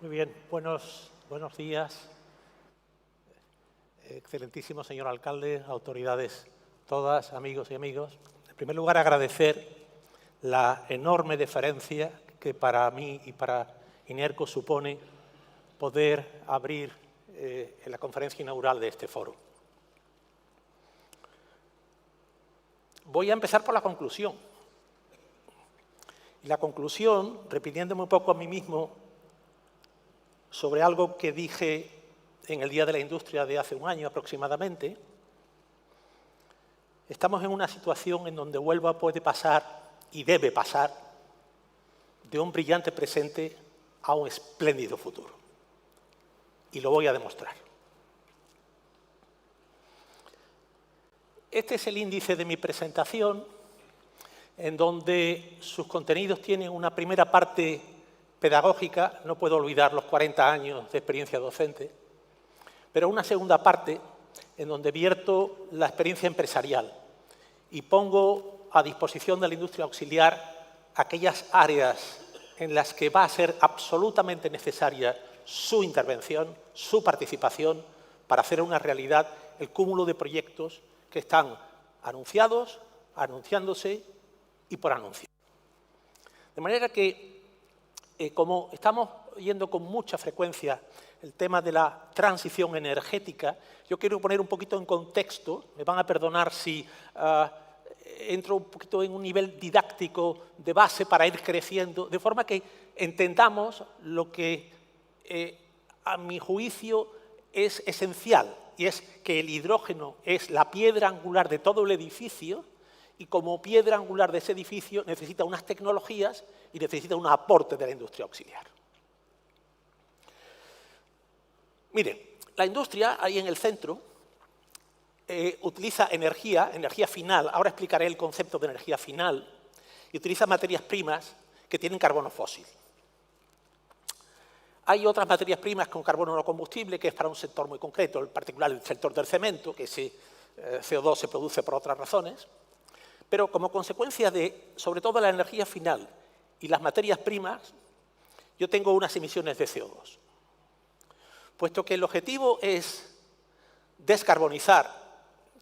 Muy bien, buenos días. Excelentísimo señor alcalde, autoridades todas, amigos y amigos. En primer lugar, agradecer la enorme deferencia que para mí y para INERCO supone poder abrir la conferencia inaugural de este foro. Voy a empezar por la conclusión. Y la conclusión, repitiéndome un poco a mí mismo sobre algo que dije en el Día de la Industria de hace un año aproximadamente, estamos en una situación en donde Huelva puede pasar y debe pasar de un brillante presente a un espléndido futuro. Y lo voy a demostrar. Este es el índice de mi presentación, en donde sus contenidos tienen una primera parte pedagógica, no puedo olvidar los 40 años de experiencia docente, pero una segunda parte en donde vierto la experiencia empresarial y pongo a disposición de la industria auxiliar aquellas áreas en las que va a ser absolutamente necesaria su intervención, su participación, para hacer una realidad el cúmulo de proyectos que están anunciados, anunciándose y por anunciar. De manera que, como estamos oyendo con mucha frecuencia el tema de la transición energética, yo quiero poner un poquito en contexto, me van a perdonar si entro un poquito en un nivel didáctico de base para ir creciendo, de forma que entendamos lo que a mi juicio es esencial, y es que el hidrógeno es la piedra angular de todo el edificio, y como piedra angular de ese edificio necesita unas tecnologías y necesita un aporte de la industria auxiliar. Miren, la industria, ahí en el centro, utiliza energía final, ahora explicaré el concepto de energía final, y utiliza materias primas que tienen carbono fósil. Hay otras materias primas con carbono no combustible, que es para un sector muy concreto, en particular el sector del cemento, que ese CO2 se produce por otras razones. Pero como consecuencia de, sobre todo, la energía final y las materias primas, yo tengo unas emisiones de CO2. Puesto que el objetivo es descarbonizar,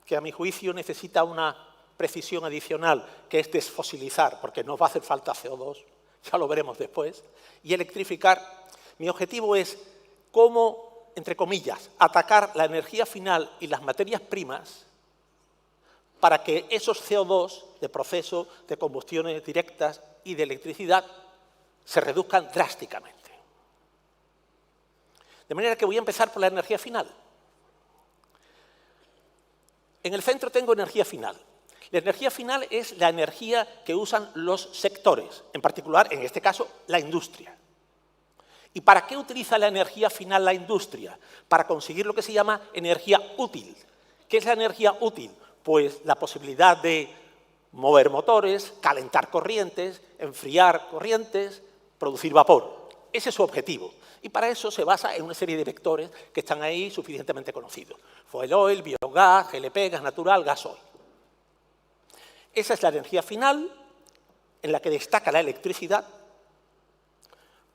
que a mi juicio necesita una precisión adicional, que es desfosilizar, porque nos va a hacer falta CO2, ya lo veremos después, y electrificar, mi objetivo es cómo, entre comillas, atacar la energía final y las materias primas para que esos CO2 de proceso, de combustiones directas y de electricidad se reduzcan drásticamente. De manera que voy a empezar por la energía final. En el centro tengo energía final. La energía final es la energía que usan los sectores, en particular, en este caso, la industria. ¿Y para qué utiliza la energía final la industria? Para conseguir lo que se llama energía útil. ¿Qué es la energía útil? Pues la posibilidad de mover motores, calentar corrientes, enfriar corrientes, producir vapor. Ese es su objetivo. Y para eso se basa en una serie de vectores que están ahí suficientemente conocidos. Fuel oil, biogás, GLP, gas natural, gasoil. Esa es la energía final en la que destaca la electricidad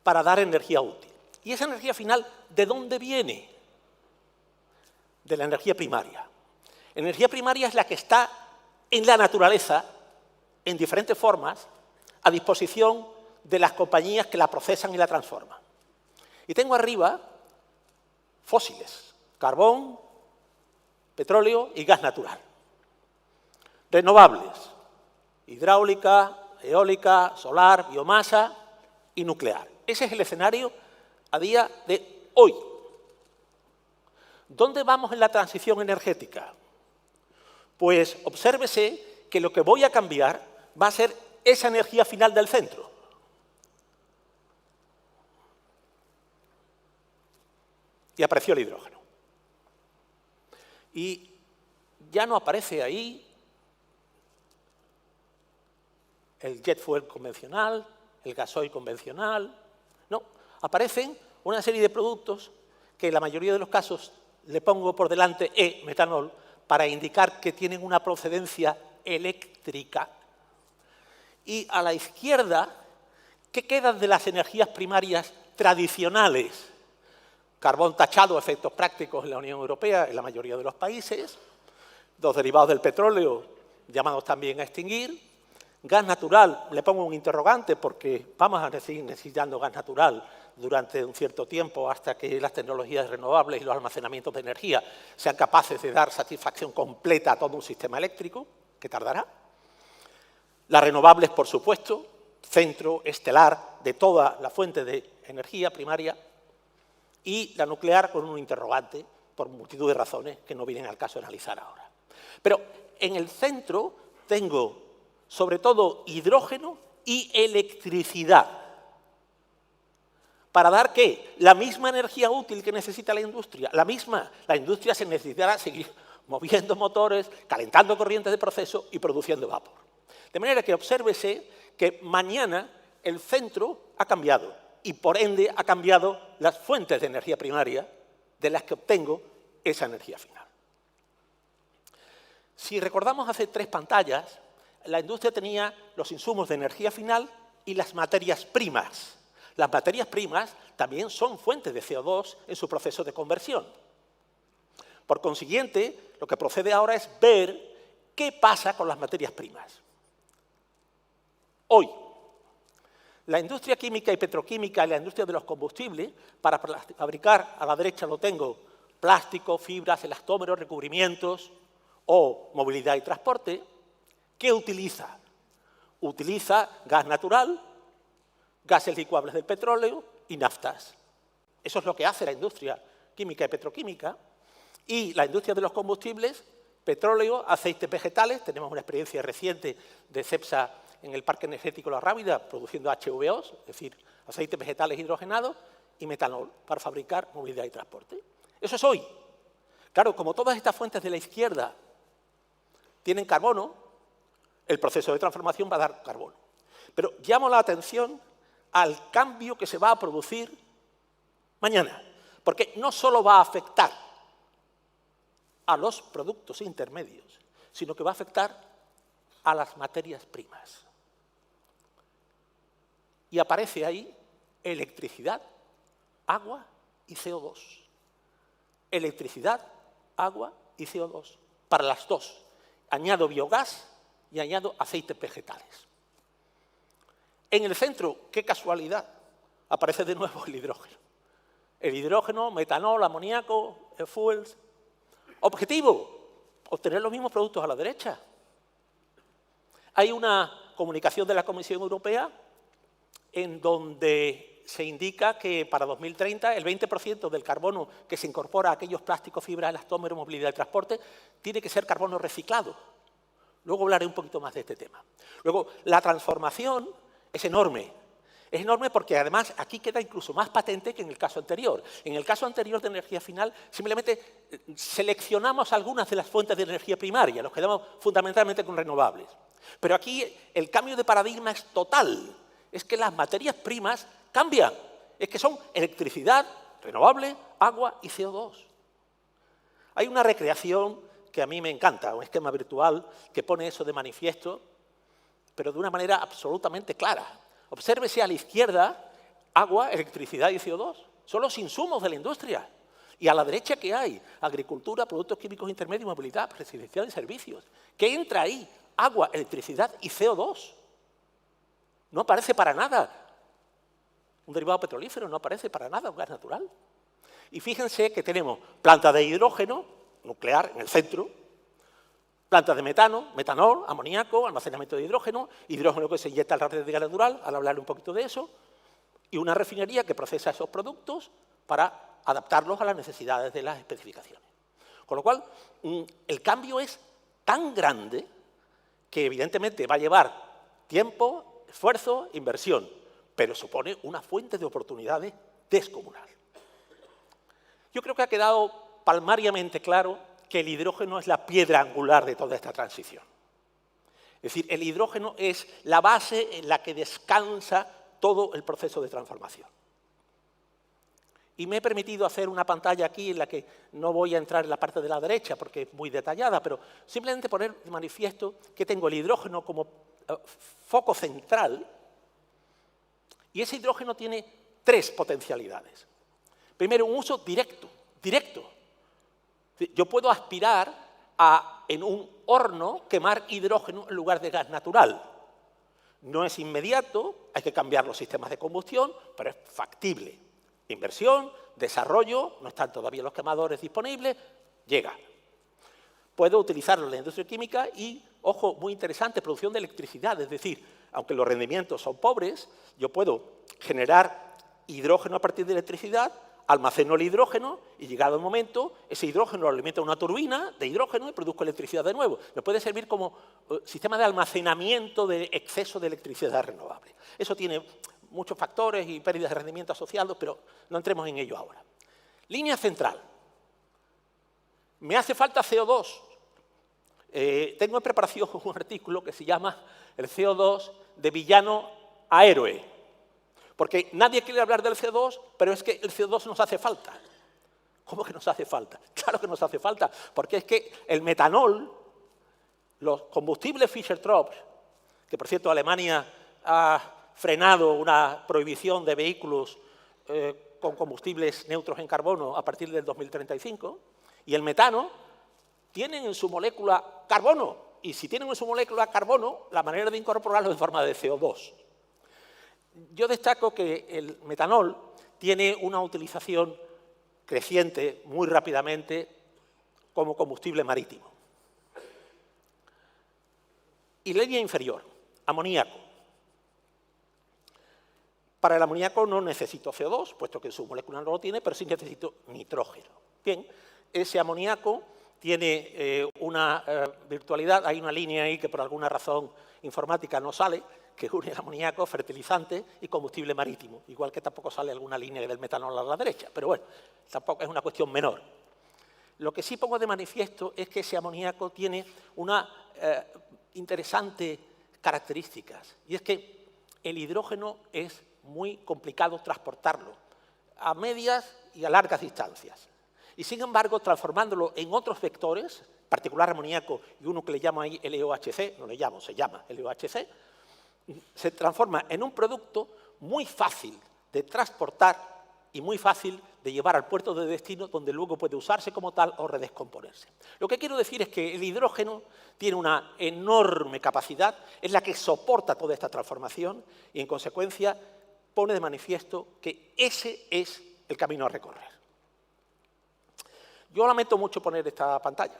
para dar energía útil. ¿Y esa energía final de dónde viene? De la energía primaria. Energía primaria es la que está en la naturaleza, en diferentes formas, a disposición de las compañías que la procesan y la transforman. Y tengo arriba fósiles, carbón, petróleo y gas natural. Renovables, hidráulica, eólica, solar, biomasa y nuclear. Ese es el escenario a día de hoy. ¿Dónde vamos en la transición energética? Pues obsérvese que lo que voy a cambiar va a ser esa energía final del centro. Y apareció el hidrógeno. Y ya no aparece ahí el jet fuel convencional, el gasoil convencional. No, aparecen una serie de productos que en la mayoría de los casos le pongo por delante metanol, para indicar que tienen una procedencia eléctrica. Y a la izquierda, ¿qué quedan de las energías primarias tradicionales. Carbón tachado, efectos prácticos en la Unión Europea, en la mayoría de los países. Los derivados del petróleo, llamados también a extinguir. Gas natural, le pongo un interrogante porque vamos a seguir necesitando gas natural durante un cierto tiempo hasta que las tecnologías renovables y los almacenamientos de energía sean capaces de dar satisfacción completa a todo un sistema eléctrico, que tardará. Las renovables, por supuesto, centro estelar de toda la fuente de energía primaria, y la nuclear con un interrogante por multitud de razones que no vienen al caso de analizar ahora. Pero en el centro tengo sobre todo hidrógeno y electricidad. ¿Para dar qué? La misma energía útil que necesita la industria. La misma. La industria se necesitará seguir moviendo motores, calentando corrientes de proceso y produciendo vapor. De manera que obsérvese que mañana el centro ha cambiado y por ende ha cambiado las fuentes de energía primaria de las que obtengo esa energía final. Si recordamos hace 3 pantallas, la industria tenía los insumos de energía final y las materias primas. Las materias primas también son fuentes de CO2 en su proceso de conversión. Por consiguiente, lo que procede ahora es ver qué pasa con las materias primas. Hoy, la industria química y petroquímica y la industria de los combustibles, para fabricar, a la derecha lo tengo, plástico, fibras, elastómeros, recubrimientos o movilidad y transporte, ¿qué utiliza? Utiliza gas natural, gases licuables del petróleo y naftas. Eso es lo que hace la industria química y petroquímica. Y la industria de los combustibles, petróleo, aceites vegetales, tenemos una experiencia reciente de Cepsa en el Parque Energético La Rábida, produciendo HVOs, es decir, aceites vegetales hidrogenados, y metanol para fabricar movilidad y transporte. Eso es hoy. Claro, como todas estas fuentes de la izquierda tienen carbono, el proceso de transformación va a dar carbono. Pero llamo la atención al cambio que se va a producir mañana, porque no solo va a afectar a los productos intermedios, sino que va a afectar a las materias primas. Y aparece ahí electricidad, agua y CO2. Electricidad, agua y CO2. Para las dos. Añado biogás y añado aceites vegetales. En el centro, qué casualidad, aparece de nuevo el hidrógeno. El hidrógeno, metanol, amoníaco, fuels. Objetivo, obtener los mismos productos a la derecha. Hay una comunicación de la Comisión Europea en donde se indica que para 2030 el 20% del carbono que se incorpora a aquellos plásticos, fibras, elastómeros, movilidad y transporte tiene que ser carbono reciclado. Luego hablaré un poquito más de este tema. Luego, la transformación es enorme. Es enorme porque además aquí queda incluso más patente que en el caso anterior. En el caso anterior de energía final simplemente seleccionamos algunas de las fuentes de energía primaria, nos quedamos fundamentalmente con renovables. Pero aquí el cambio de paradigma es total. Es que las materias primas cambian. Es que son electricidad, renovable, agua y CO2. Hay una recreación que a mí me encanta, un esquema virtual que pone eso de manifiesto, pero de una manera absolutamente clara. Obsérvese a la izquierda, agua, electricidad y CO2. Son los insumos de la industria. Y a la derecha, ¿qué hay? Agricultura, productos químicos intermedios, movilidad, residencial y servicios. ¿Qué entra ahí? Agua, electricidad y CO2. No aparece para nada un derivado petrolífero, no aparece para nada un gas natural. Y fíjense que tenemos planta de hidrógeno, nuclear, en el centro, plantas de metano, metanol, amoníaco, almacenamiento de hidrógeno, hidrógeno que se inyecta al la red de gas natural, al hablar un poquito de eso, y una refinería que procesa esos productos para adaptarlos a las necesidades de las especificaciones. Con lo cual, el cambio es tan grande que evidentemente va a llevar tiempo, esfuerzo, inversión, pero supone una fuente de oportunidades descomunal. Yo creo que ha quedado palmariamente claro que el hidrógeno es la piedra angular de toda esta transición. Es decir, el hidrógeno es la base en la que descansa todo el proceso de transformación. Y me he permitido hacer una pantalla aquí en la que no voy a entrar en la parte de la derecha porque es muy detallada, pero simplemente poner de manifiesto que tengo el hidrógeno como foco central y ese hidrógeno tiene tres potencialidades. Primero, un uso directo. Yo puedo aspirar a, en un horno, quemar hidrógeno en lugar de gas natural. No es inmediato, hay que cambiar los sistemas de combustión, pero es factible. Inversión, desarrollo, no están todavía los quemadores disponibles, llega. Puedo utilizarlo en la industria química y, ojo, muy interesante, producción de electricidad. Es decir, aunque los rendimientos son pobres, yo puedo generar hidrógeno a partir de electricidad, almaceno el hidrógeno y, llegado el momento, ese hidrógeno lo alimenta una turbina de hidrógeno y produzco electricidad de nuevo. Me puede servir como sistema de almacenamiento de exceso de electricidad renovable. Eso tiene muchos factores y pérdidas de rendimiento asociados, pero no entremos en ello ahora. Línea central. ¿Me hace falta CO2? Tengo en preparación un artículo que se llama el CO2 de villano a héroe. Porque nadie quiere hablar del CO2, pero es que el CO2 nos hace falta. ¿Cómo que nos hace falta? Claro que nos hace falta, porque es que el metanol, los combustibles Fischer-Tropsch, que por cierto Alemania ha frenado una prohibición de vehículos con combustibles neutros en carbono a partir del 2035, y el metano tienen en su molécula carbono, y si tienen en su molécula carbono, la manera de incorporarlo es en forma de CO2. Yo destaco que el metanol tiene una utilización creciente muy rápidamente como combustible marítimo. Y línea inferior, amoníaco. Para el amoníaco no necesito CO2, puesto que su molécula no lo tiene, pero sí necesito nitrógeno. Bien, ese amoníaco tiene una virtualidad, hay una línea ahí que por alguna razón informática no sale, que une el amoníaco, fertilizante y combustible marítimo, igual que tampoco sale alguna línea del metanol a la derecha, pero bueno, tampoco es una cuestión menor. Lo que sí pongo de manifiesto es que ese amoníaco tiene una interesante características, y es que el hidrógeno es muy complicado transportarlo a medias y a largas distancias. Y sin embargo, transformándolo en otros vectores, particular amoníaco y uno que le llamo ahí LOHC, no le llamo, se llama LOHC, se transforma en un producto muy fácil de transportar y muy fácil de llevar al puerto de destino, donde luego puede usarse como tal o redescomponerse. Lo que quiero decir es que el hidrógeno tiene una enorme capacidad, es la que soporta toda esta transformación y, en consecuencia, pone de manifiesto que ese es el camino a recorrer. Yo lamento mucho poner esta pantalla,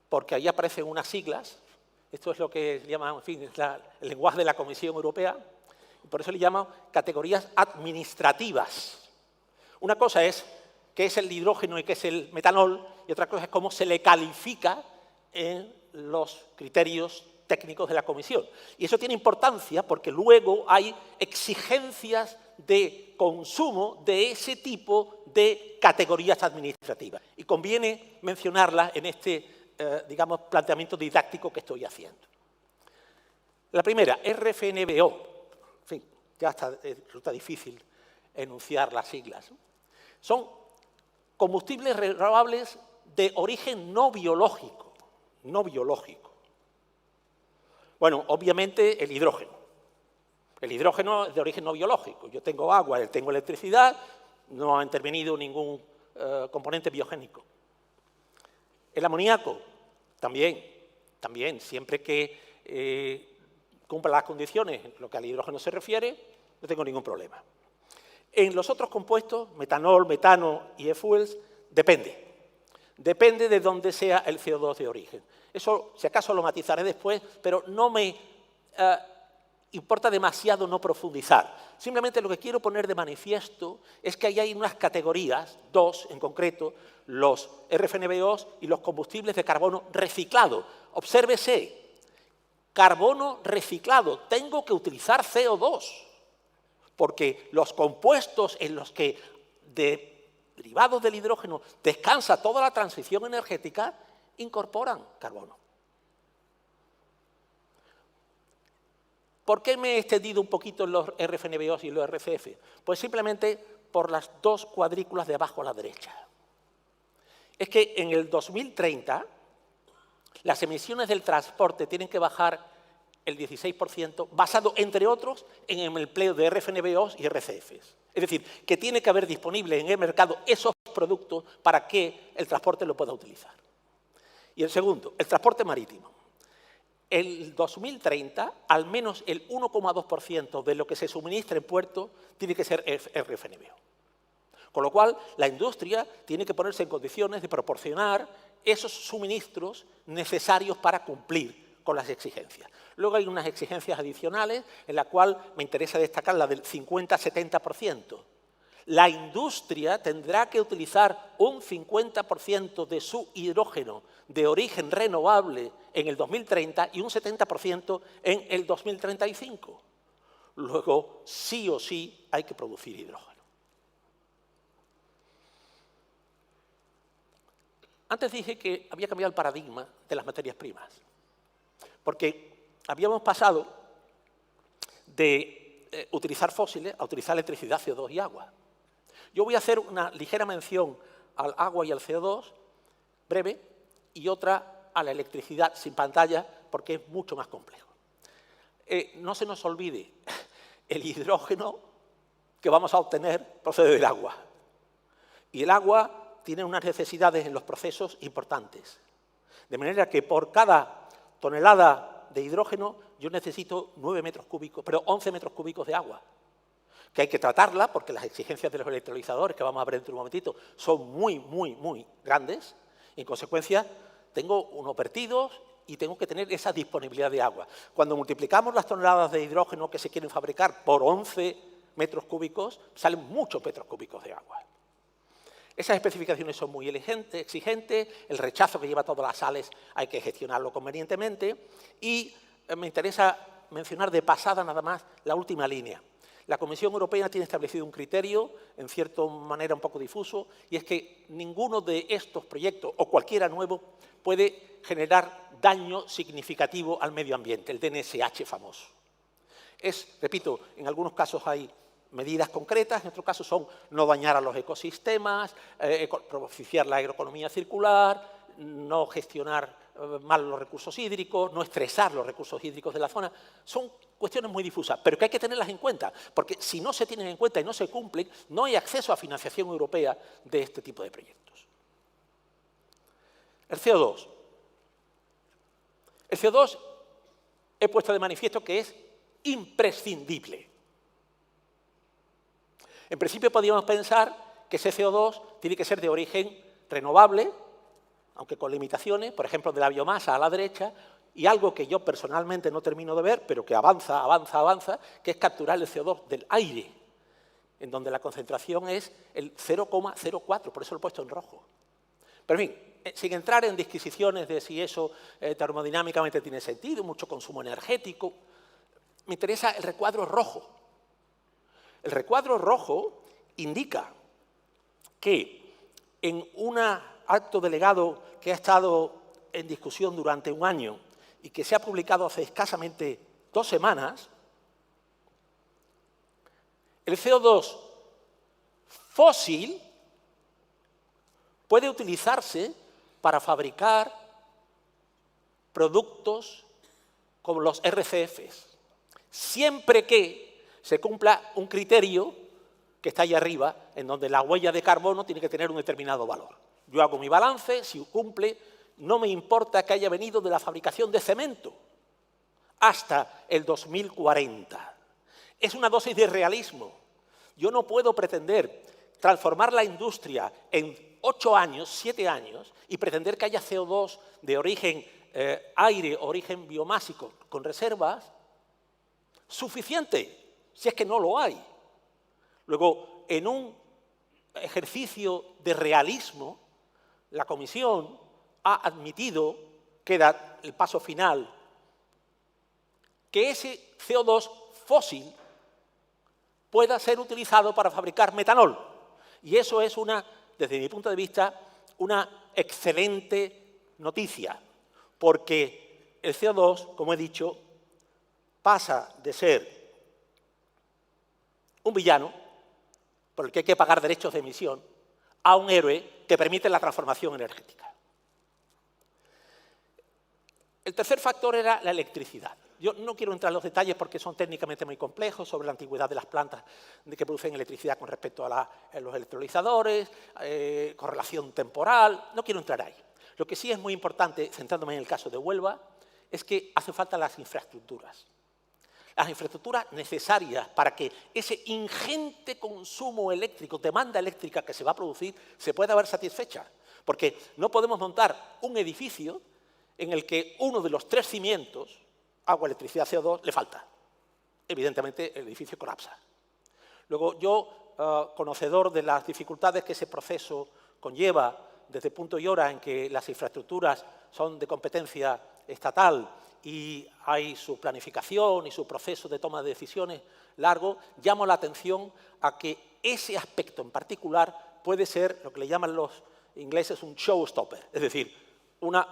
porque ahí aparecen unas siglas. Esto es lo que se llama, en fin, es el lenguaje de la Comisión Europea, y por eso le llaman categorías administrativas. Una cosa es qué es el hidrógeno y qué es el metanol, y otra cosa es cómo se le califica en los criterios técnicos de la Comisión. Y eso tiene importancia porque luego hay exigencias de consumo de ese tipo de categorías administrativas. Y conviene mencionarlas en este digamos, planteamiento didáctico que estoy haciendo. La primera, RFNBO. En fin, ya resulta difícil enunciar las siglas. Son combustibles renovables de origen no biológico. No biológico. Bueno, obviamente el hidrógeno. El hidrógeno es de origen no biológico. Yo tengo agua, tengo electricidad, no ha intervenido ningún componente biogénico. El amoníaco, también, siempre que cumpla las condiciones en lo que al hidrógeno se refiere, no tengo ningún problema. En los otros compuestos, metanol, metano y e-fuels, depende. Depende de dónde sea el CO2 de origen. Eso, si acaso, lo matizaré después, pero no me importa demasiado no profundizar. Simplemente lo que quiero poner de manifiesto es que ahí hay unas categorías, dos en concreto, los RFNBOs y los combustibles de carbono reciclado. Obsérvese, carbono reciclado, tengo que utilizar CO2, porque los compuestos en los que derivados del hidrógeno descansa toda la transición energética incorporan carbono. ¿Por qué me he extendido un poquito en los RFNBOs y los RCF? Pues simplemente por las dos cuadrículas de abajo a la derecha. Es que en el 2030 las emisiones del transporte tienen que bajar el 16%, basado, entre otros, en el empleo de RFNBOs y RCFs. Es decir, que tiene que haber disponible en el mercado esos productos para que el transporte lo pueda utilizar. Y el segundo, el transporte marítimo. En 2030, al menos el 1,2% de lo que se suministra en puerto tiene que ser RFNBO. Con lo cual, la industria tiene que ponerse en condiciones de proporcionar esos suministros necesarios para cumplir con las exigencias. Luego hay unas exigencias adicionales en la cual me interesa destacar la del 50-70%. La industria tendrá que utilizar un 50% de su hidrógeno de origen renovable en el 2030 y un 70% en el 2035. Luego, sí o sí, hay que producir hidrógeno. Antes dije que había cambiado el paradigma de las materias primas, porque habíamos pasado de utilizar fósiles a utilizar electricidad, CO2 y agua. Yo voy a hacer una ligera mención al agua y al CO2, breve, y otra a la electricidad sin pantalla, porque es mucho más complejo. No se nos olvide, el hidrógeno que vamos a obtener procede del agua. Y el agua tiene unas necesidades en los procesos importantes. De manera que por cada tonelada de hidrógeno yo necesito 11 metros cúbicos de agua, que hay que tratarla porque las exigencias de los electrolizadores, que vamos a ver dentro de un momentito, son muy grandes. Y en consecuencia, tengo unos vertidos y tengo que tener esa disponibilidad de agua. Cuando multiplicamos las toneladas de hidrógeno que se quieren fabricar por 11 metros cúbicos, salen muchos metros cúbicos de agua. Esas especificaciones son muy exigentes, el rechazo que lleva todas las sales hay que gestionarlo convenientemente y me interesa mencionar de pasada nada más la última línea. La Comisión Europea tiene establecido un criterio, en cierta manera un poco difuso, y es que ninguno de estos proyectos, o cualquiera nuevo, puede generar daño significativo al medio ambiente, el DNSH famoso. Repito, en algunos casos hay medidas concretas, en otros casos son no dañar a los ecosistemas, propiciar la agroeconomía circular, no gestionar mal los recursos hídricos, no estresar los recursos hídricos de la zona. Son cuestiones muy difusas, pero que hay que tenerlas en cuenta, porque si no se tienen en cuenta y no se cumplen, no hay acceso a financiación europea de este tipo de proyectos. El CO2. El CO2 he puesto de manifiesto que es imprescindible. En principio podríamos pensar que ese CO2 tiene que ser de origen renovable, aunque con limitaciones, por ejemplo, de la biomasa a la derecha, y algo que yo personalmente no termino de ver, pero que avanza, que es capturar el CO2 del aire, en donde la concentración es el 0,04, por eso lo he puesto en rojo. Pero en fin, sin entrar en disquisiciones de si eso termodinámicamente tiene sentido, mucho consumo energético, me interesa el recuadro rojo. El recuadro rojo indica que en un acto delegado que ha estado en discusión durante un año y que se ha publicado hace escasamente 2 semanas, el CO2 fósil puede utilizarse para fabricar productos como los RCFs, siempre que se cumpla un criterio que está ahí arriba, en donde la huella de carbono tiene que tener un determinado valor. Yo hago mi balance, si cumple, no me importa que haya venido de la fabricación de cemento hasta el 2040. Es una dosis de realismo. Yo no puedo pretender transformar la industria en 8 años, 7 años, y pretender que haya CO2 de origen aire, origen biomásico, con reservas, suficiente, si es que no lo hay. Luego, en un ejercicio de realismo, la Comisión ha admitido, queda el paso final, que ese CO2 fósil pueda ser utilizado para fabricar metanol. Y eso es desde mi punto de vista, una excelente noticia, porque el CO2, como he dicho, pasa de ser un villano por el que hay que pagar derechos de emisión a un héroe que permite la transformación energética. El tercer factor era la electricidad. Yo no quiero entrar en los detalles porque son técnicamente muy complejos sobre la antigüedad de las plantas que producen electricidad con respecto a los electrolizadores, correlación temporal, no quiero entrar ahí. Lo que sí es muy importante, centrándome en el caso de Huelva, es que hace falta las infraestructuras. Las infraestructuras necesarias para que ese ingente consumo eléctrico, demanda eléctrica que se va a producir, se pueda ver satisfecha. Porque no podemos montar un edificio en el que uno de los 3 cimientos, agua, electricidad, CO2, le falta. Evidentemente, el edificio colapsa. Luego, yo, conocedor de las dificultades que ese proceso conlleva, desde el punto y hora en que las infraestructuras son de competencia estatal y hay su planificación y su proceso de toma de decisiones largo, llamo la atención a que ese aspecto en particular puede ser lo que le llaman los ingleses un showstopper, es decir, una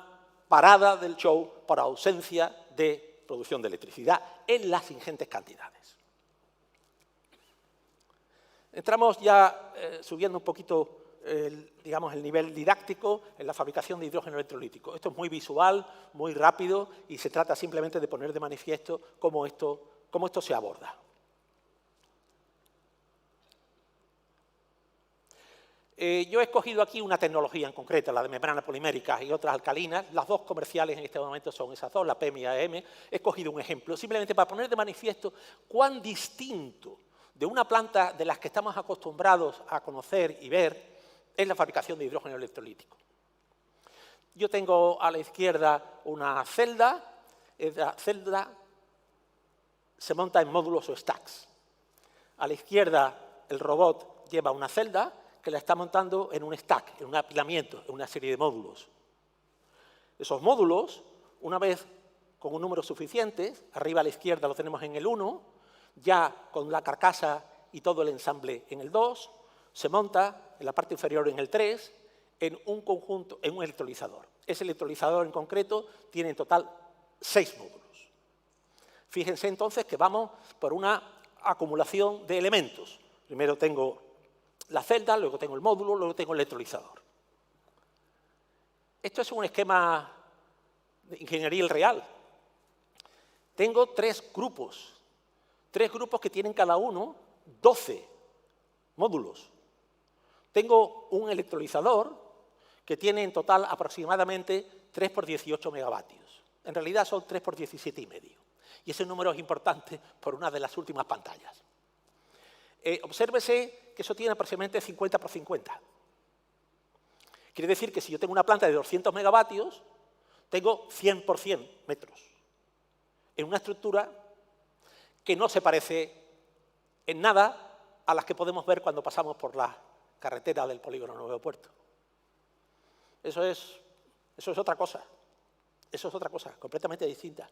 parada del show por ausencia de producción de electricidad en las ingentes cantidades. Entramos ya subiendo un poquito digamos, el nivel didáctico en la fabricación de hidrógeno electrolítico. Esto es muy visual, muy rápido y se trata simplemente de poner de manifiesto cómo esto se aborda. Yo he escogido aquí una tecnología en concreto, la de membrana polimérica y otras alcalinas. Las dos comerciales en este momento son esas dos, la PEM y AM. He escogido un ejemplo, simplemente para poner de manifiesto cuán distinto de una planta de las que estamos acostumbrados a conocer y ver es la fabricación de hidrógeno electrolítico. Yo tengo a la izquierda una celda, la celda se monta en módulos o stacks. A la izquierda el robot lleva una celda que la está montando en un stack, en un apilamiento, en una serie de módulos. Esos módulos, una vez con un número suficiente, arriba a la izquierda lo tenemos en el 1, ya con la carcasa y todo el ensamble en el 2, se monta en la parte inferior en el 3, en un conjunto, en un electrolizador. Ese electrolizador en concreto tiene en total 6 módulos. Fíjense entonces que vamos por una acumulación de elementos. Primero tengo la celda, luego tengo el módulo, luego tengo el electrolizador. Esto es un esquema de ingeniería real. Tengo 3 grupos que tienen cada uno 12 módulos. Tengo un electrolizador que tiene en total aproximadamente 3 por 18 megavatios. En realidad son 3 por 17,5. Y ese número es importante por una de las últimas pantallas. Obsérvese que eso tiene aproximadamente 50 por 50. Quiere decir que si yo tengo una planta de 200 megavatios, tengo 100 por 100 metros. En una estructura que no se parece en nada a las que podemos ver cuando pasamos por la carretera del polígono Nuevo Puerto. Eso es otra cosa. Eso es otra cosa, completamente distinta.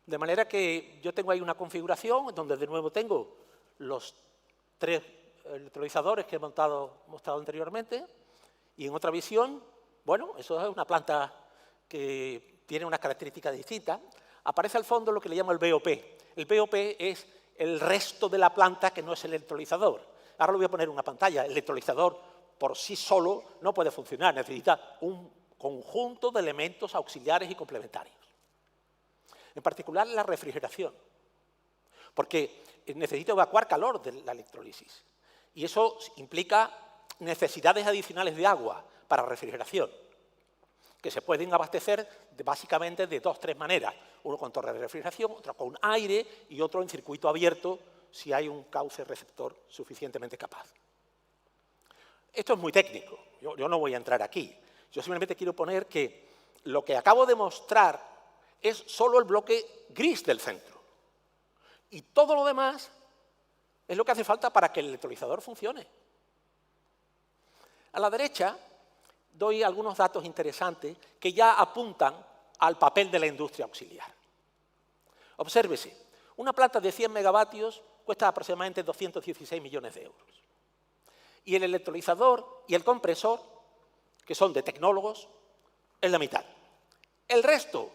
De manera que yo tengo ahí una configuración donde de nuevo tengo los 3 electrolizadores que he mostrado anteriormente y en otra visión, bueno, eso es una planta que tiene unas características distintas. Aparece al fondo lo que le llamo el BOP. El BOP es el resto de la planta que no es el electrolizador. Ahora lo voy a poner en una pantalla. El electrolizador por sí solo no puede funcionar, necesita un conjunto de elementos auxiliares y complementarios. En particular la refrigeración, porque necesito evacuar calor de la electrólisis y eso implica necesidades adicionales de agua para refrigeración, que se pueden abastecer básicamente de 2 o 3 maneras, uno con torre de refrigeración, otro con aire y otro en circuito abierto si hay un cauce receptor suficientemente capaz. Esto es muy técnico, yo no voy a entrar aquí, yo simplemente quiero poner que lo que acabo de mostrar es solo el bloque gris del centro. Y todo lo demás es lo que hace falta para que el electrolizador funcione. A la derecha doy algunos datos interesantes que ya apuntan al papel de la industria auxiliar. Obsérvese, una planta de 100 megavatios cuesta aproximadamente 216 millones de euros. Y el electrolizador y el compresor, que son de tecnólogos, es la mitad. El resto,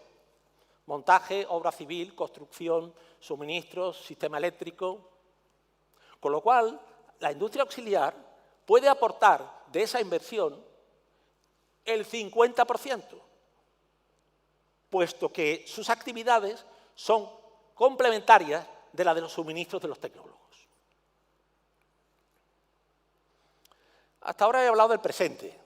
montaje, obra civil, construcción, suministros, sistema eléctrico. Con lo cual, la industria auxiliar puede aportar de esa inversión el 50%, puesto que sus actividades son complementarias de las de los suministros de los tecnólogos. Hasta ahora he hablado del presente.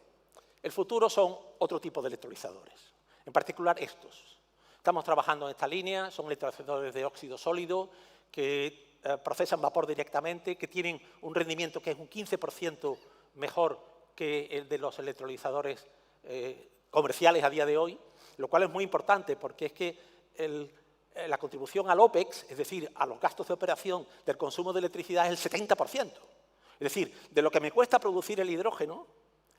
El futuro son otro tipo de electrolizadores, en particular estos. Estamos trabajando en esta línea, son electrolizadores de óxido sólido que procesan vapor directamente, que tienen un rendimiento que es un 15% mejor que el de los electrolizadores comerciales a día de hoy, lo cual es muy importante porque es que la contribución al OPEX, es decir, a los gastos de operación del consumo de electricidad, es el 70%. Es decir, de lo que me cuesta producir el hidrógeno,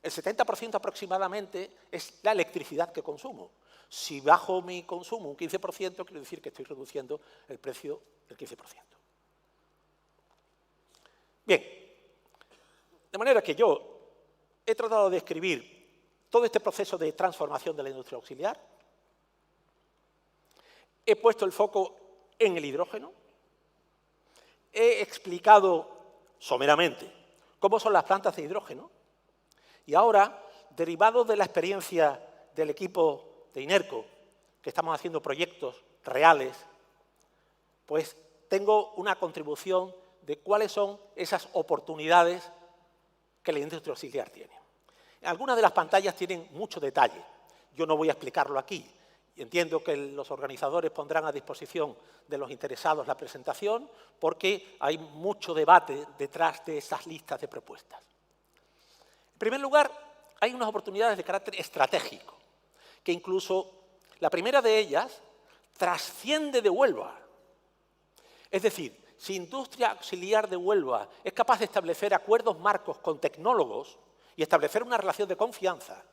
el 70% aproximadamente es la electricidad que consumo. Si bajo mi consumo un 15%, quiere decir que estoy reduciendo el precio del 15%. Bien, de manera que yo he tratado de describir todo este proceso de transformación de la industria auxiliar. He puesto el foco en el hidrógeno. He explicado someramente cómo son las plantas de hidrógeno. Y ahora, derivado de la experiencia del equipo de INERCO, que estamos haciendo proyectos reales, pues tengo una contribución de cuáles son esas oportunidades que la industria auxiliar tiene. Algunas de las pantallas tienen mucho detalle. Yo no voy a explicarlo aquí. Entiendo que los organizadores pondrán a disposición de los interesados la presentación porque hay mucho debate detrás de esas listas de propuestas. En primer lugar, hay unas oportunidades de carácter estratégico, que incluso la primera de ellas trasciende de Huelva. Es decir, si Industria Auxiliar de Huelva es capaz de establecer acuerdos marcos con tecnólogos y establecer una relación de confianza,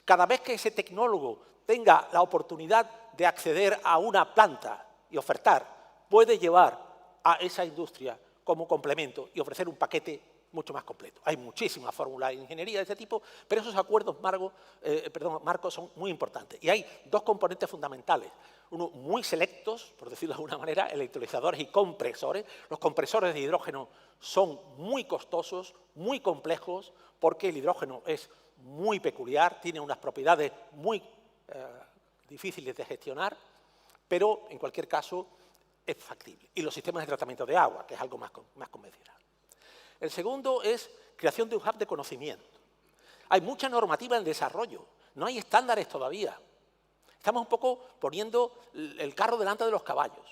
cada vez que ese tecnólogo tenga la oportunidad de acceder a una planta y ofertar, puede llevar a esa industria como complemento y ofrecer un paquete mucho más completo. Hay muchísimas fórmulas de ingeniería de este tipo, pero esos acuerdos marcos son muy importantes. Y hay dos componentes fundamentales. Uno, muy selectos, por decirlo de alguna manera, electrolizadores y compresores. Los compresores de hidrógeno son muy costosos, muy complejos, porque el hidrógeno es muy peculiar, tiene unas propiedades muy difíciles de gestionar, pero en cualquier caso es factible. Y los sistemas de tratamiento de agua, que es algo más convencional. El segundo es creación de un hub de conocimiento. Hay mucha normativa en desarrollo, no hay estándares todavía. Estamos un poco poniendo el carro delante de los caballos.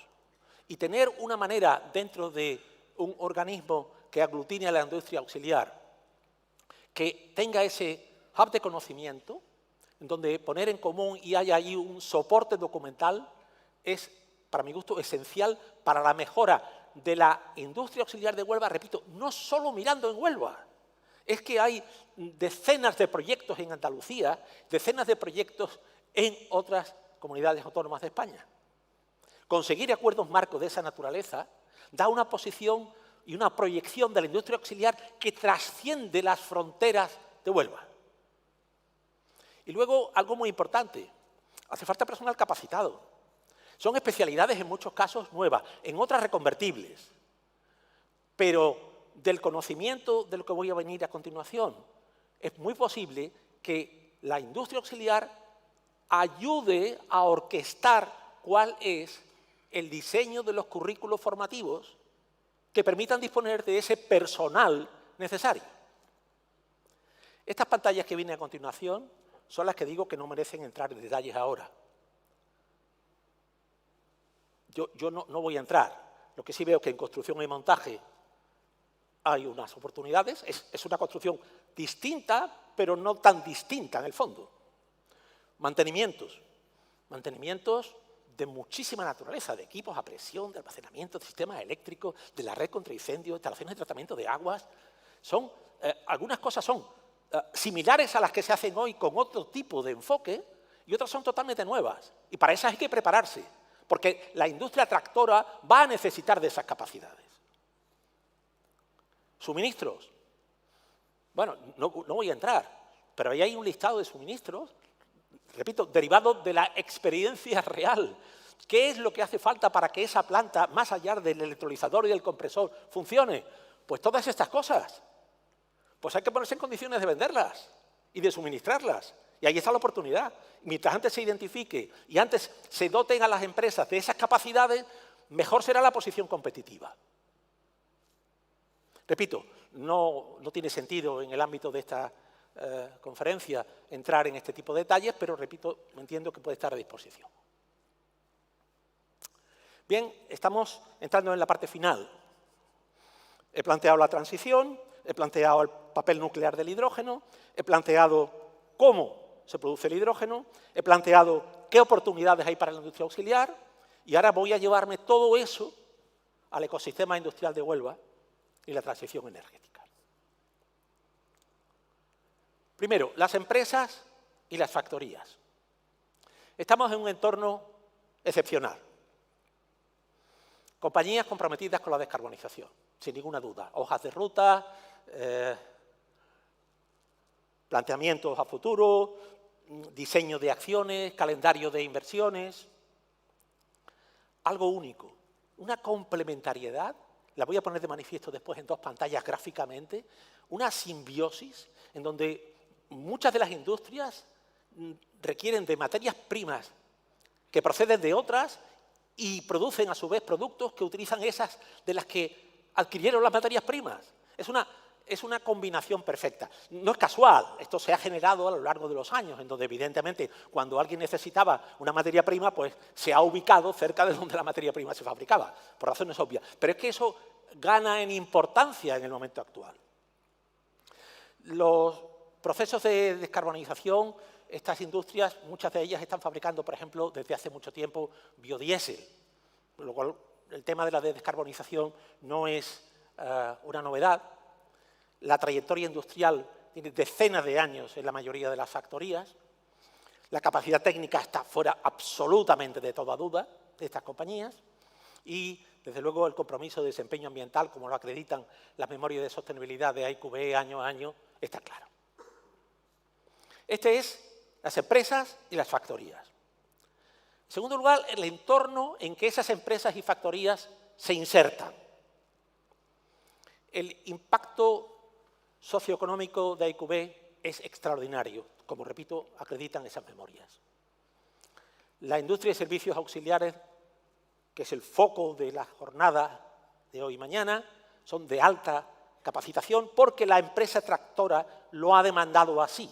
Y tener una manera dentro de un organismo que aglutine a la industria auxiliar, que tenga ese hub de conocimiento, en donde poner en común y haya ahí un soporte documental, es, para mi gusto, esencial para la mejora de la industria auxiliar de Huelva, repito, no solo mirando en Huelva, es que hay decenas de proyectos en Andalucía, decenas de proyectos en otras comunidades autónomas de España. Conseguir acuerdos marcos de esa naturaleza da una posición y una proyección de la industria auxiliar que trasciende las fronteras de Huelva. Y luego, algo muy importante, hace falta personal capacitado. Son especialidades en muchos casos nuevas, en otras reconvertibles. Pero del conocimiento de lo que voy a venir a continuación, es muy posible que la industria auxiliar ayude a orquestar cuál es el diseño de los currículos formativos que permitan disponer de ese personal necesario. Estas pantallas que vienen a continuación son las que digo que no merecen entrar en detalles ahora. Yo no voy a entrar. Lo que sí veo es que en construcción y montaje hay unas oportunidades. Es una construcción distinta, pero no tan distinta en el fondo. Mantenimientos de muchísima naturaleza, de equipos a presión, de almacenamiento, de sistemas eléctricos, de la red contra incendios, instalaciones de tratamiento de aguas. Algunas cosas son similares a las que se hacen hoy con otro tipo de enfoque y otras son totalmente nuevas. Y para esas hay que prepararse, porque la industria tractora va a necesitar de esas capacidades. Suministros. Bueno, no voy a entrar, pero ahí hay un listado de suministros, repito, derivado de la experiencia real. ¿Qué es lo que hace falta para que esa planta, más allá del electrolizador y del compresor, funcione? Pues todas estas cosas. Pues hay que ponerse en condiciones de venderlas y de suministrarlas. Y ahí está la oportunidad. Mientras antes se identifique y antes se doten a las empresas de esas capacidades, mejor será la posición competitiva. Repito, no tiene sentido en el ámbito de esta conferencia entrar en este tipo de detalles, pero repito, entiendo que puede estar a disposición. Bien, estamos entrando en la parte final. He planteado la transición, he planteado el papel nuclear del hidrógeno, he planteado cómo se produce el hidrógeno, he planteado qué oportunidades hay para la industria auxiliar y ahora voy a llevarme todo eso al ecosistema industrial de Huelva y la transición energética. Primero, las empresas y las factorías. Estamos en un entorno excepcional. Compañías comprometidas con la descarbonización, sin ninguna duda. Hojas de ruta, planteamientos a futuro, diseño de acciones, calendario de inversiones. Algo único, una complementariedad, la voy a poner de manifiesto después en 2 pantallas gráficamente, una simbiosis en donde muchas de las industrias requieren de materias primas que proceden de otras y producen a su vez productos que utilizan esas de las que adquirieron las materias primas. Es una combinación perfecta. No es casual, esto se ha generado a lo largo de los años, en donde evidentemente cuando alguien necesitaba una materia prima, pues se ha ubicado cerca de donde la materia prima se fabricaba, por razones obvias. Pero es que eso gana en importancia en el momento actual. Los procesos de descarbonización, estas industrias, muchas de ellas están fabricando, por ejemplo, desde hace mucho tiempo, biodiesel. Con lo cual, el tema de la descarbonización no es una novedad. La trayectoria industrial tiene decenas de años en la mayoría de las factorías. La capacidad técnica está fuera absolutamente de toda duda de estas compañías. Y, desde luego, el compromiso de desempeño ambiental, como lo acreditan las memorias de sostenibilidad de AIQB año a año, está claro. Este es las empresas y las factorías. En segundo lugar, el entorno en que esas empresas y factorías se insertan. El impacto socioeconómico de AIQB es extraordinario, como repito, acreditan esas memorias. La industria de servicios auxiliares, que es el foco de la jornada de hoy y mañana, son de alta capacitación porque la empresa tractora lo ha demandado así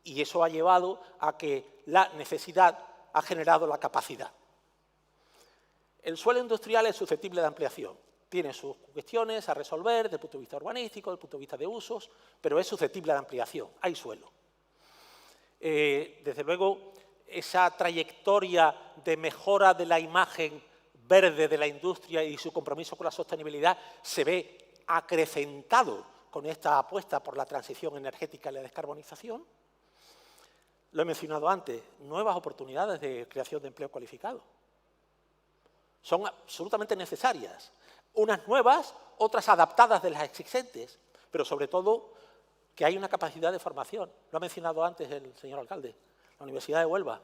y eso ha llevado a que la necesidad ha generado la capacidad. El suelo industrial es susceptible de ampliación. Tiene sus cuestiones a resolver desde el punto de vista urbanístico, desde el punto de vista de usos, pero es susceptible de ampliación, hay suelo. Desde luego, esa trayectoria de mejora de la imagen verde de la industria y su compromiso con la sostenibilidad se ve acrecentado con esta apuesta por la transición energética y la descarbonización. Lo he mencionado antes, nuevas oportunidades de creación de empleo cualificado. Son absolutamente necesarias. Unas nuevas, otras adaptadas de las existentes, pero sobre todo que hay una capacidad de formación. Lo ha mencionado antes el señor alcalde, la Universidad de Huelva.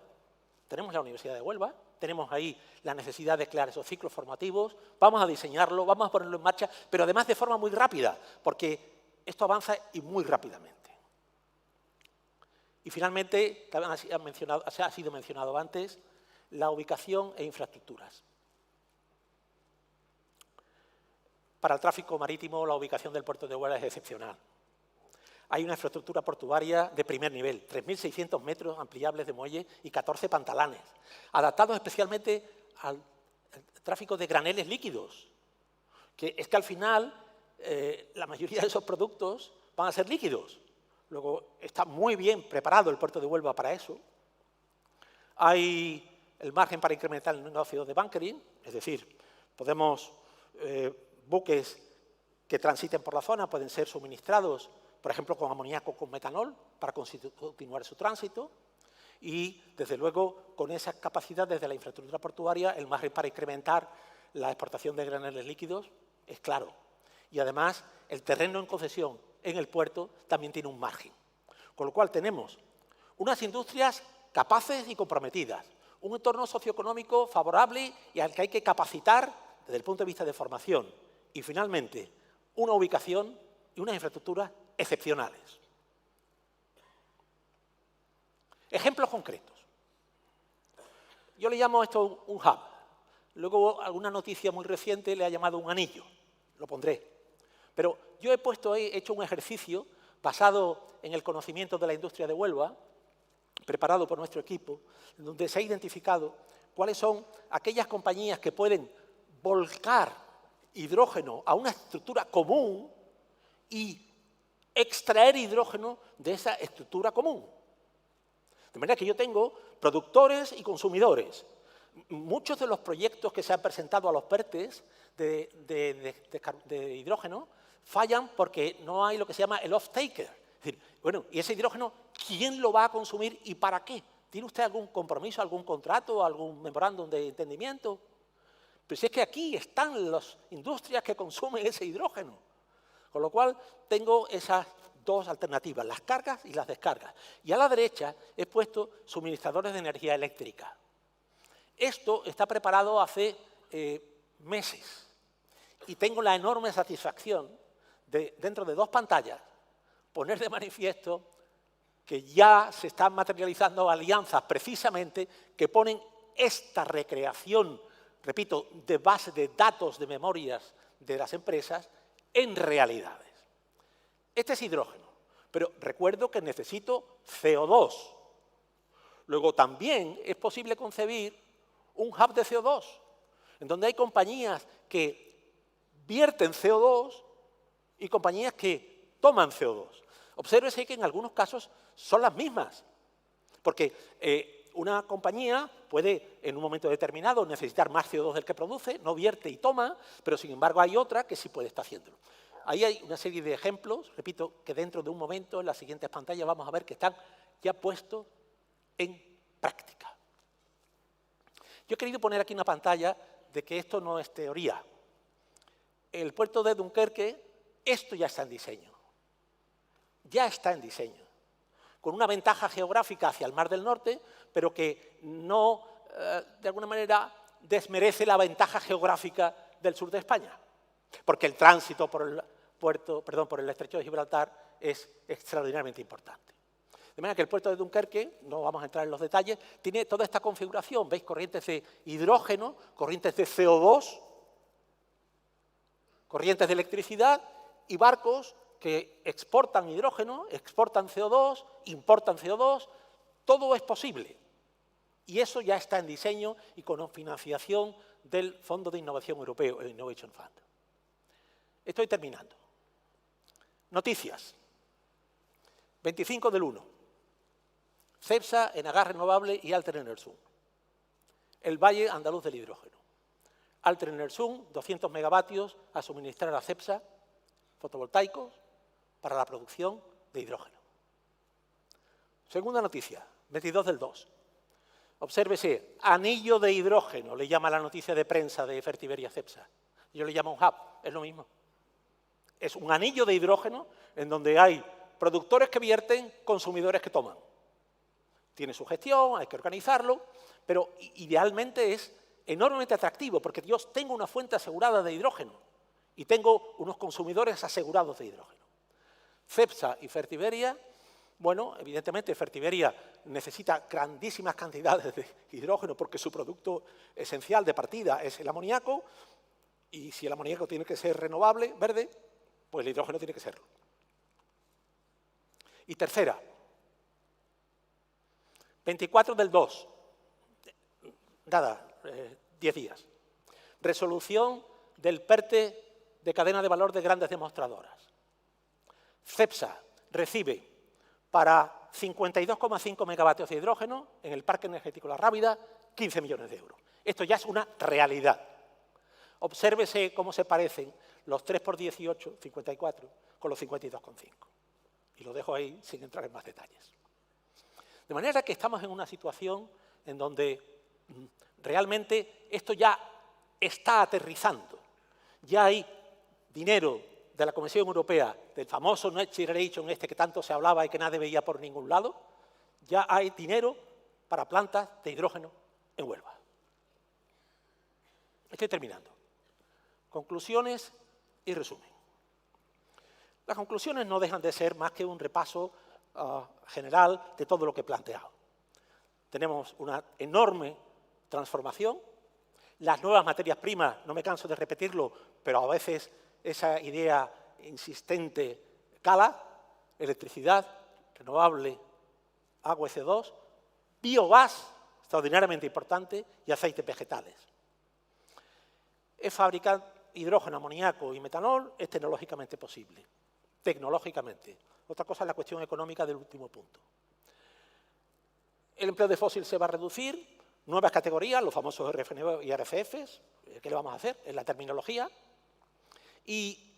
Tenemos la Universidad de Huelva, tenemos ahí la necesidad de crear esos ciclos formativos, vamos a diseñarlo, vamos a ponerlo en marcha, pero además de forma muy rápida, porque esto avanza y muy rápidamente. Y finalmente, también ha sido mencionado antes, la ubicación e infraestructuras. Para el tráfico marítimo, la ubicación del puerto de Huelva es excepcional. Hay una infraestructura portuaria de primer nivel, 3.600 metros ampliables de muelle y 14 pantalanes, adaptados especialmente al tráfico de graneles líquidos, que es que al final la mayoría de esos productos van a ser líquidos. Luego, está muy bien preparado el puerto de Huelva para eso. Hay el margen para incrementar el negocio de bunkering, es decir, podemos, buques que transiten por la zona pueden ser suministrados, por ejemplo, con amoníaco con metanol para continuar su tránsito y, desde luego, con esas capacidades de la infraestructura portuaria, el margen para incrementar la exportación de graneles líquidos es claro. Y, además, el terreno en concesión en el puerto también tiene un margen. Con lo cual, tenemos unas industrias capaces y comprometidas, un entorno socioeconómico favorable y al que hay que capacitar desde el punto de vista de formación y, finalmente, una ubicación y unas infraestructuras excepcionales. Ejemplos concretos. Yo le llamo esto un hub. Luego, alguna noticia muy reciente le ha llamado un anillo. Lo pondré. Pero yo he hecho un ejercicio basado en el conocimiento de la industria de Huelva, preparado por nuestro equipo, donde se ha identificado cuáles son aquellas compañías que pueden volcar hidrógeno a una estructura común y extraer hidrógeno de esa estructura común. De manera que yo tengo productores y consumidores. Muchos de los proyectos que se han presentado a los PERTEs de hidrógeno fallan porque no hay lo que se llama el off-taker. Es decir, bueno, ¿y ese hidrógeno quién lo va a consumir y para qué? ¿Tiene usted algún compromiso, algún contrato, algún memorándum de entendimiento? Pero si es que aquí están las industrias que consumen ese hidrógeno. Con lo cual tengo esas dos alternativas, las cargas y las descargas. Y a la derecha he puesto suministradores de energía eléctrica. Esto está preparado hace meses y tengo la enorme satisfacción de, dentro de 2 pantallas, poner de manifiesto que ya se están materializando alianzas precisamente que ponen esta recreación, repito, de base de datos de memorias de las empresas en realidades. Este es hidrógeno, pero recuerdo que necesito CO2. Luego también es posible concebir un hub de CO2, en donde hay compañías que vierten CO2 y compañías que toman CO2. Obsérvese que en algunos casos son las mismas, porque una compañía puede en un momento determinado necesitar más CO2 del que produce, no vierte y toma, pero sin embargo hay otra que sí puede estar haciéndolo. Ahí hay una serie de ejemplos, repito, que dentro de un momento, en las siguientes pantallas, vamos a ver que están ya puestos en práctica. Yo he querido poner aquí una pantalla de que esto no es teoría. El puerto de Dunkerque, esto ya está en diseño. Ya está en diseño. Con una ventaja geográfica hacia el Mar del Norte, pero que no, de alguna manera, desmerece la ventaja geográfica del sur de España. Porque el tránsito por el estrecho de Gibraltar es extraordinariamente importante. De manera que el puerto de Dunkerque, no vamos a entrar en los detalles, tiene toda esta configuración. ¿Veis? Corrientes de hidrógeno, corrientes de CO2, corrientes de electricidad y barcos que exportan hidrógeno, exportan CO2, importan CO2. Todo es posible. Y eso ya está en diseño y con financiación del Fondo de Innovación Europeo, el Innovation Fund. Estoy terminando. Noticias. 25/1. Cepsa, Enagás Renovable y Alter Enersum. El Valle Andaluz del Hidrógeno. Alter Enersum, 200 megavatios a suministrar a Cepsa, fotovoltaicos, para la producción de hidrógeno. Segunda noticia, 22/2. Obsérvese, anillo de hidrógeno, le llama la noticia de prensa de Fertiberia Cepsa. Yo le llamo un hub, es lo mismo. Es un anillo de hidrógeno en donde hay productores que vierten, consumidores que toman. Tiene su gestión, hay que organizarlo, pero idealmente es enormemente atractivo porque yo tengo una fuente asegurada de hidrógeno y tengo unos consumidores asegurados de hidrógeno. Cepsa y Fertiberia, bueno, evidentemente Fertiberia necesita grandísimas cantidades de hidrógeno porque su producto esencial de partida es el amoníaco y si el amoníaco tiene que ser renovable, verde, pues el hidrógeno tiene que serlo. Y tercera, 24/2, nada, 10 días. Resolución del PERTE de cadena de valor de grandes demostradoras. Cepsa recibe para 52,5 megavatios de hidrógeno en el parque energético La Rábida 15 millones de euros. Esto ya es una realidad. Obsérvese cómo se parecen los 3 por 18, 54, con los 52,5. Y lo dejo ahí sin entrar en más detalles. De manera que estamos en una situación en donde realmente esto ya está aterrizando. Ya hay dinero de la Comisión Europea, del famoso Next Generation este que tanto se hablaba y que nadie veía por ningún lado, ya hay dinero para plantas de hidrógeno en Huelva. Estoy terminando. Conclusiones y resumen. Las conclusiones no dejan de ser más que un repaso general de todo lo que he planteado. tenemos una enorme transformación. Las nuevas materias primas, no me canso de repetirlo, pero a veces esa idea insistente cala: electricidad renovable, agua y CO2, biogás, extraordinariamente importante, y aceites vegetales. Es fabricar hidrógeno, amoníaco y metanol, es tecnológicamente posible. Tecnológicamente. Otra cosa es la cuestión económica del último punto. El empleo de fósil se va a reducir, nuevas categorías, los famosos RFNO y RCFs, ¿qué le vamos a hacer? Es la terminología. Y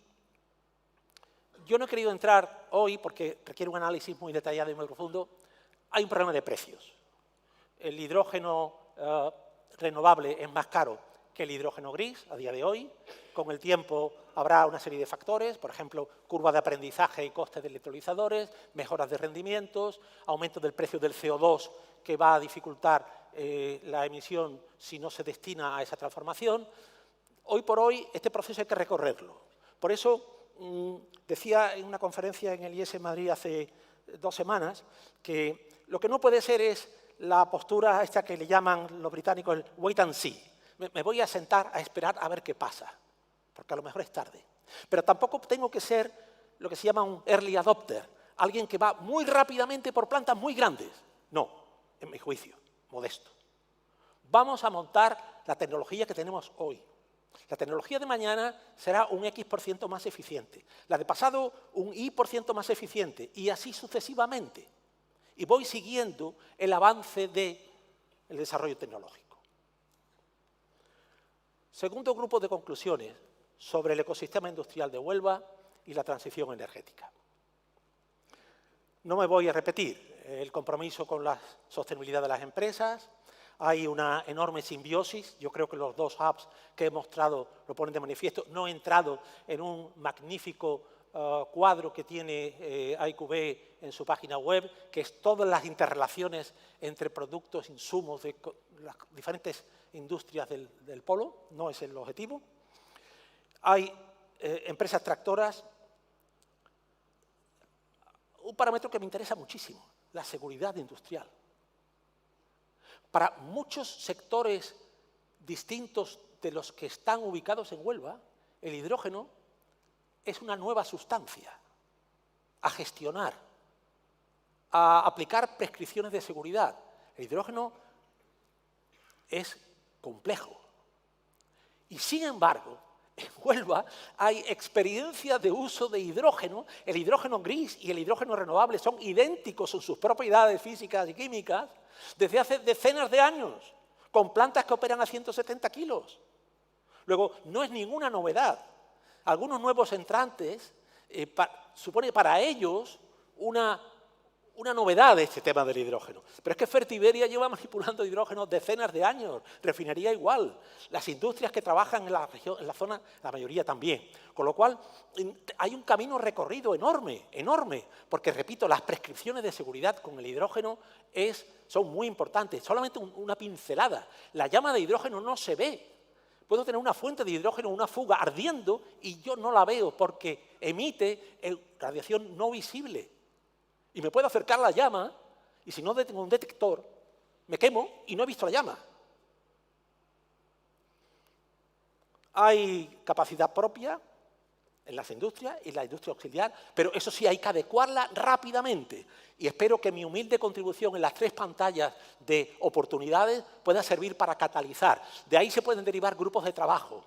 yo no he querido entrar hoy, porque requiere un análisis muy detallado y muy profundo. Hay un problema de precios. El hidrógeno renovable es más caro que el hidrógeno gris a día de hoy. Con el tiempo habrá una serie de factores, por ejemplo, curva de aprendizaje y costes de electrolizadores, mejoras de rendimientos, aumento del precio del CO2 que va a dificultar la emisión si no se destina a esa transformación. Hoy por hoy este proceso hay que recorrerlo. Por eso decía en una conferencia en el IES en Madrid hace 2 semanas que lo que no puede ser es la postura esta que le llaman los británicos el wait and see. Me voy a sentar a esperar a ver qué pasa, porque a lo mejor es tarde. Pero tampoco tengo que ser lo que se llama un early adopter, alguien que va muy rápidamente por plantas muy grandes. No, en mi juicio, modesto. Vamos a montar la tecnología que tenemos hoy. La tecnología de mañana será un X% más eficiente. La de pasado, un Y% más eficiente. Y así sucesivamente. Y voy siguiendo el avance del desarrollo tecnológico. Segundo grupo de conclusiones sobre el ecosistema industrial de Huelva y la transición energética. No me voy a repetir el compromiso con la sostenibilidad de las empresas. Hay una enorme simbiosis. Yo creo que los 2 hubs que he mostrado lo ponen de manifiesto. No he entrado en un magnífico cuadro que tiene IQB en su página web, que es todas las interrelaciones entre productos, insumos de las diferentes industrias del polo. No es el objetivo. Hay empresas tractoras. Un parámetro que me interesa muchísimo, la seguridad industrial. Para muchos sectores distintos de los que están ubicados en Huelva, el hidrógeno es una nueva sustancia a gestionar, a aplicar prescripciones de seguridad. El hidrógeno es complejo. Y sin embargo, en Huelva hay experiencia de uso de hidrógeno. El hidrógeno gris y el hidrógeno renovable son idénticos en sus propiedades físicas y químicas desde hace decenas de años, con plantas que operan a 170 kilos. Luego, no es ninguna novedad. Algunos nuevos entrantes supone para ellos una novedad este tema del hidrógeno. Pero es que Fertiberia lleva manipulando hidrógeno decenas de años, refinería igual, las industrias que trabajan en la región, en la zona, la mayoría también. Con lo cual, hay un camino recorrido enorme, enorme, porque, repito, las prescripciones de seguridad con el hidrógeno son muy importantes. Solamente una pincelada. La llama de hidrógeno no se ve. Puedo tener una fuente de hidrógeno, una fuga ardiendo, y yo no la veo porque emite radiación no visible. Y me puedo acercar a la llama, y si no tengo un detector, me quemo y no he visto la llama. Hay capacidad propia en las industrias y la industria auxiliar, pero eso sí hay que adecuarla rápidamente. Y espero que mi humilde contribución en las 3 pantallas de oportunidades pueda servir para catalizar. De ahí se pueden derivar grupos de trabajo,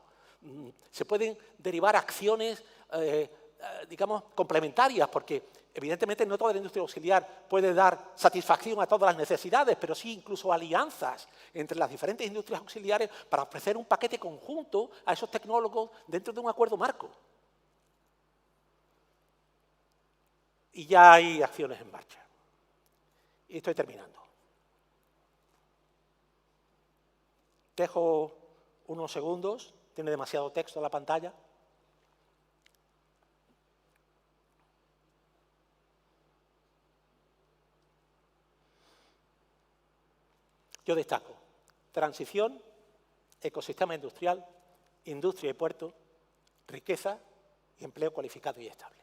se pueden derivar acciones, digamos, complementarias, porque evidentemente no toda la industria auxiliar puede dar satisfacción a todas las necesidades, pero sí incluso alianzas entre las diferentes industrias auxiliares para ofrecer un paquete conjunto a esos tecnólogos dentro de un acuerdo marco. Y ya hay acciones en marcha. Y estoy terminando. Dejo unos segundos, tiene demasiado texto en la pantalla. Yo destaco transición, ecosistema industrial, industria y puerto, riqueza y empleo cualificado y estable.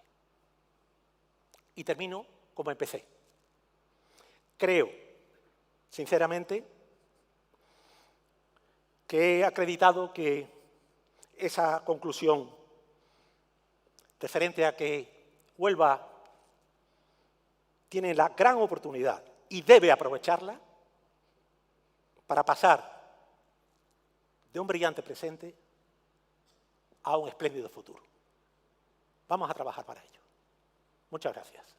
Y termino como empecé. Creo sinceramente, que he acreditado que esa conclusión referente a que Huelva tiene la gran oportunidad y debe aprovecharla para pasar de un brillante presente a un espléndido futuro. Vamos a trabajar para ello. Muchas gracias.